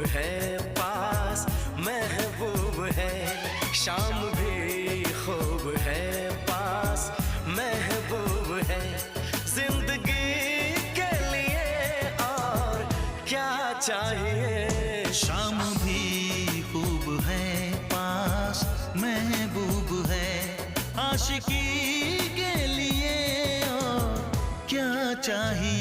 है पास महबूब है, शाम भी खूब है पास महबूब है। जिंदगी के लिए और क्या चाहिए। शाम भी खूब है पास महबूब है, आशिकी के लिए और क्या चाहिए।